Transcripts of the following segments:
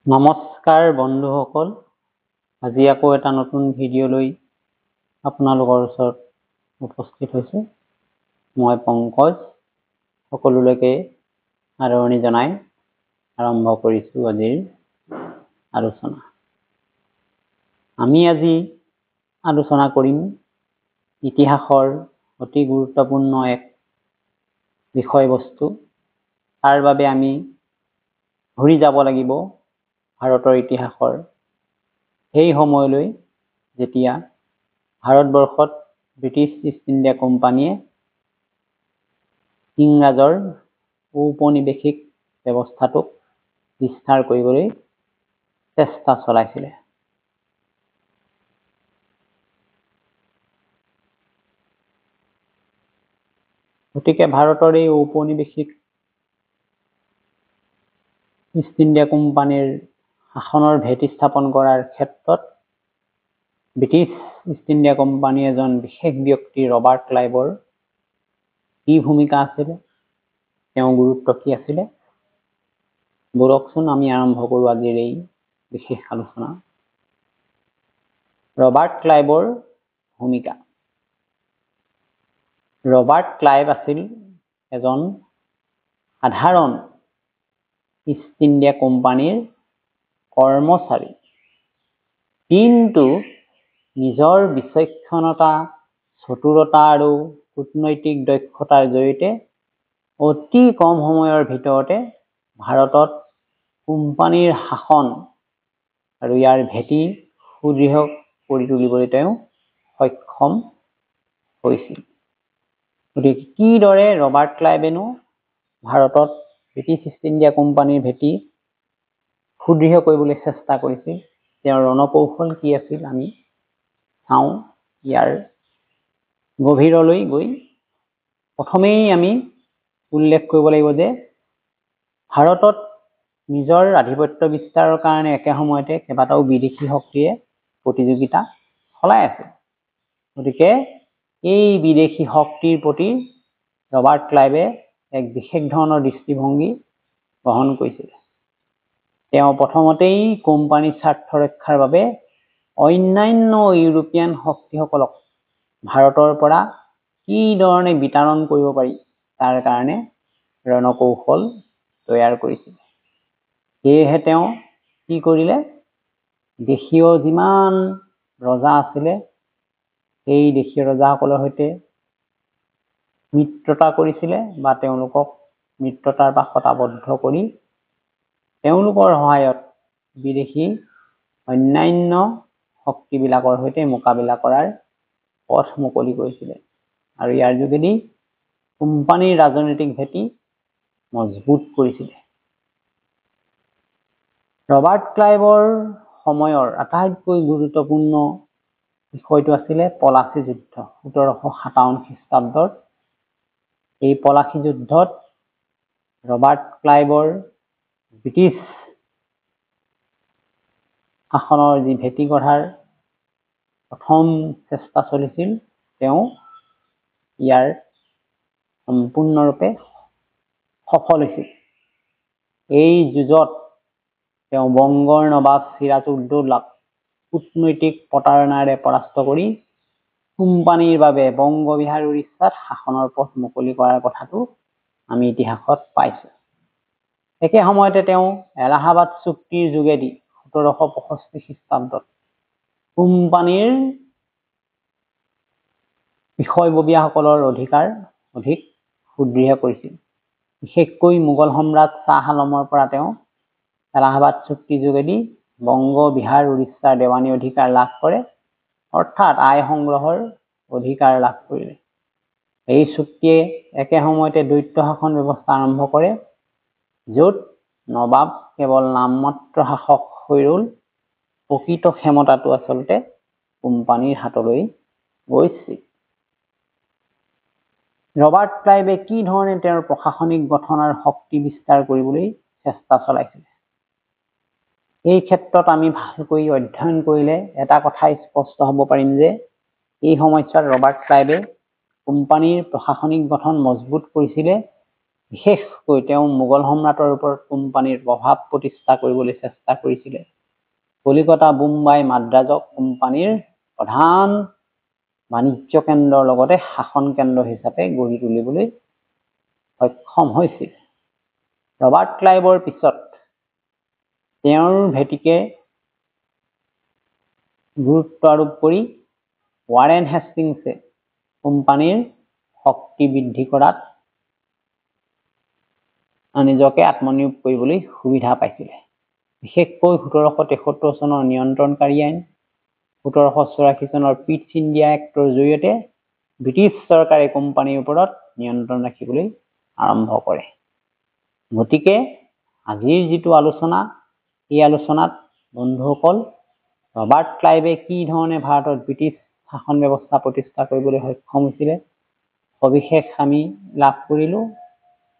নমস্কাৰ বন্ধুসকল, আজি আকৌ এটা নতুন ভিডিঅ' লৈ আপোনালোকৰ ওচৰত উপস্থিত হৈছোঁ। মই পংকজ। সকলোলৈকে আদৰণি জনাই আৰম্ভ কৰিছোঁ আজিৰ আলোচনা। আমি আজি আলোচনা কৰিম ইতিহাসৰ অতি গুৰুত্বপূৰ্ণ এক বিষয়বস্তু। তাৰ বাবে আমি ঘূৰি যাব লাগিব ভাৰতৰ ইতিহাসৰ সেই সময়লৈ, যেতিয়া ভাৰতবৰ্ষত ব্ৰিটিছ ইষ্ট ইণ্ডিয়া কোম্পানীয়ে ইংৰাজৰ ঔপনিৱেশিক ব্যৱস্থাটোক বিস্তাৰ কৰিবলৈ চেষ্টা চলাইছিলে। গতিকে ভাৰতৰ এই ঔপনিৱেশিক ইষ্ট ইণ্ডিয়া কোম্পানীৰ শাসনৰ ভেটি স্থাপন কৰাৰ ক্ষেত্ৰত ব্ৰিটিছ ইষ্ট ইণ্ডিয়া কোম্পানীৰ এজন বিশেষ ব্যক্তি ৰবাৰ্ট ক্লাইভৰ কি ভূমিকা আছিলে, তেওঁৰ গুৰুত্ব কি আছিলে, বলকচোন আমি আৰম্ভ কৰোঁ আজিৰ এই বিশেষ আলোচনা। ৰবাৰ্ট ক্লাইভৰ ভূমিকা। ৰবাৰ্ট ক্লাইভ আছিল এজন সাধাৰণ ইষ্ট ইণ্ডিয়া কোম্পানীৰ কৰ্মচাৰী, কিন্তু নিজৰ বিচক্ষণতা, চতুৰতা আৰু কূটনৈতিক দক্ষতাৰ জৰিয়তে অতি কম সময়ৰ ভিতৰতে ভাৰতত কোম্পানীৰ শাসন আৰু ইয়াৰ ভেটি সুদৃঢ় কৰি তুলিবলৈ তেওঁ সক্ষম হৈছিল। গতিকে কিদৰে ৰবাৰ্ট ক্লাইভেনো ভাৰতত ব্ৰিটিছ ইষ্ট ইণ্ডিয়া কোম্পানীৰ ভেটি সুদৃঢ় কৰিবলৈ চেষ্টা কৰিছিল, তেওঁৰ ৰণকৌশল কি আছিল, আমি চাওঁ। ইয়াৰ গভীৰলৈ গৈ প্ৰথমেই আমি উল্লেখ কৰিব লাগিব যে ভাৰতত নিজৰ আধিপত্য বিস্তাৰৰ কাৰণে একে সময়তে কেইবাটাও বিদেশী শক্তিয়ে প্ৰতিযোগিতা চলাই আছিল। গতিকে এই বিদেশী শক্তিৰ প্ৰতি ৰবাৰ্ট ক্লাইভে এক বিশেষ ধৰণৰ দৃষ্টিভংগী গ্ৰহণ কৰিছিল। তেওঁ প্ৰথমতেই কোম্পানীৰ স্বাৰ্থ ৰক্ষাৰ বাবে অন্যান্য ইউৰোপীয়ান শক্তিসকলক ভাৰতৰ পৰা কি ধৰণে বিতাড়ন কৰিব পাৰি তাৰ কাৰণে ৰণকৌশল তৈয়াৰ কৰিছিল। সেয়েহে তেওঁ কি কৰিলে, দেশীয় যিমান ৰজা আছিলে সেই দেশীয় ৰজাসকলৰ সৈতে মিত্ৰতা কৰিছিলে বা তেওঁলোকক মিত্ৰতাৰ পাশত আবদ্ধ কৰি তেওঁলোকৰ সহায়ত বিদেশী অন্যান্য শক্তিবিলাকৰ সৈতে মোকাবিলা কৰাৰ পথ মুকলি কৰিছিলে আৰু ইয়াৰ যোগেদি কোম্পানীৰ ৰাজনৈতিক ভেটি মজবুত কৰিছিলে। ৰবাৰ্ট ক্লাইভৰ সময়ৰ আটাইতকৈ গুৰুত্বপূৰ্ণ বিষয়টো আছিলে পলাচী যুদ্ধ। 1757 খ্ৰীষ্টাব্দৰ এই পলাচী যুদ্ধত ৰবাৰ্ট ক্লাইভৰ ব্ৰিটিছ শাসনৰ যি ভেটি গঢ়াৰ প্ৰথম চেষ্টা চলিছিল, তেওঁ ইয়াৰ সম্পূৰ্ণৰূপে সফল হৈছিল। এই যুঁজত তেওঁ বংগৰ নবাব চিৰাজউদ্দৌলাক কূটনৈতিক প্ৰতাৰণাৰে পৰাস্ত কৰি কোম্পানীৰ বাবে বংগ বিহাৰ উৰিষ্যাত শাসনৰ পথ মুকলি কৰাৰ কথাটো আমি ইতিহাসত পাইছোঁ। একে সময়তে তেওঁ এলাহাবাদ চুক্তিৰ যোগেদি 1765 খ্ৰীষ্টাব্দত কোম্পানীৰ বিষয়ববীয়াসকলৰ অধিকাৰ অধিক সুদৃঢ় কৰিছিল। বিশেষকৈ মোগল সম্ৰাট শ্বাহ আলমৰ পৰা তেওঁ এলাহাবাদ চুক্তিৰ যোগেদি বংগ বিহাৰ উৰিষ্যাৰ দেৱানী অধিকাৰ লাভ কৰে, অৰ্থাৎ আয় সংগ্ৰহৰ অধিকাৰ লাভ কৰিলে। এই চুক্তিয়ে একে সময়তে দ্বৈত শাসন ব্যৱস্থা আৰম্ভ কৰে, য'ত নবাব কেৱল নামমাত্ৰ শাসক হৈ ৰল, প্ৰকৃত ক্ষমতাটো আচলতে কোম্পানীৰ হাতলৈ গৈছিল। ৰবাৰ্ট ক্লাইভে কি ধৰণে তেওঁৰ প্ৰশাসনিক গঠন আৰু শক্তি বিস্তাৰ কৰিবলৈ চেষ্টা চলাইছিল, এই ক্ষেত্ৰত আমি ভালকৈ অধ্যয়ন কৰিলে এটা কথাই স্পষ্ট হ'ব পাৰিম যে এই সময়ছোৱাত ৰবাৰ্ট ক্লাইভে কোম্পানীৰ প্ৰশাসনিক গঠন মজবুত কৰিছিলে বিশেষকৈ তেওঁ মোগল সম্ৰাটৰ ওপৰত কোম্পানীৰ প্ৰভাৱ প্ৰতিষ্ঠা কৰিবলৈ চেষ্টা কৰিছিলে। কলিকতা, বোম্বাই, মাদ্ৰাজক কোম্পানীৰ প্ৰধান বাণিজ্য কেন্দ্ৰৰ লগতে শাসন কেন্দ্ৰ হিচাপে গঢ়ি তুলিবলৈ সক্ষম হৈছিল। ৰবাৰ্ট ক্লাইভৰ পিছত তেওঁৰ ভেটিকে গুৰুত্ব আৰোপ কৰি ৱাৰেন হেষ্টিংছে কোম্পানীৰ শক্তি বৃদ্ধি কৰাত নিজকে আত্মনিয়োগ কৰিবলৈ সুবিধা পাইছিলে। বিশেষকৈ 1773 চনৰ নিয়ন্ত্ৰণকাৰী আইন, 1784 চনৰ পিটছ ইণ্ডিয়া এক্টৰ জৰিয়তে ব্ৰিটিছ চৰকাৰে কোম্পানীৰ ওপৰত নিয়ন্ত্ৰণ ৰাখিবলৈ আৰম্ভ কৰে। গতিকে আজিৰ যিটো আলোচনা, এই আলোচনাত বন্ধুসকল ৰবাৰ্ট ক্লাইভে কি ধৰণে ভাৰতত ব্ৰিটিছ শাসন ব্যৱস্থা প্ৰতিষ্ঠা কৰিবলৈ সক্ষম হৈছিলে সবিশেষ আমি লাভ কৰিলোঁ।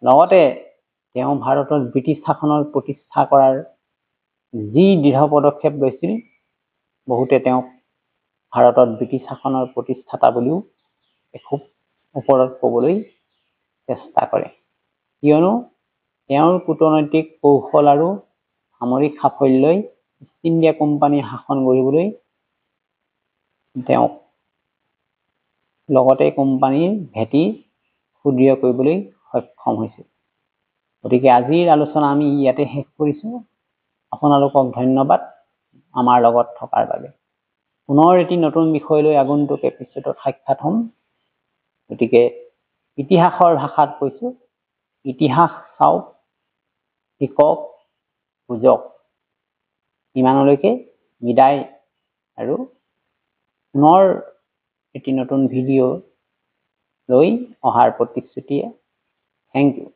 লগতে তেওঁ ভাৰতত ব্ৰিটিছ শাসনৰ প্ৰতিষ্ঠা কৰাৰ যি দৃঢ় পদক্ষেপ লৈছিল, বহুতে তেওঁক ভাৰতত ব্ৰিটিছ শাসনৰ প্ৰতিষ্ঠাতা বুলিও খুব ওপৰত ক'বলৈ চেষ্টা কৰে, কিয়নো তেওঁৰ কূটনৈতিক কৌশল আৰু সামৰিক সাফল্যই ইষ্ট ইণ্ডিয়া কোম্পানীৰ শাসন গঢ়িবলৈ তেওঁক লগতে কোম্পানীৰ ভেটি সুদৃঢ় কৰিবলৈ সক্ষম হৈছিল। গতিকে আজিৰ আলোচনা আমি ইয়াতে শেষ কৰিছোঁ। আপোনালোকক ধন্যবাদ আমাৰ লগত থকাৰ বাবে। পুনৰ এটি নতুন বিষয় লৈ আগন্তুক এপিছডত সাক্ষাৎ হ'ম। গতিকে ইতিহাসৰ ভাষাত কৈছোঁ, ইতিহাস চাওক, শিকক, বুজক। ইমানলৈকে বিদায় আৰু পুনৰ এটি নতুন ভিডিঅ' লৈ অহাৰ প্ৰতিশ্ৰুতিয়ে থেংক ইউ।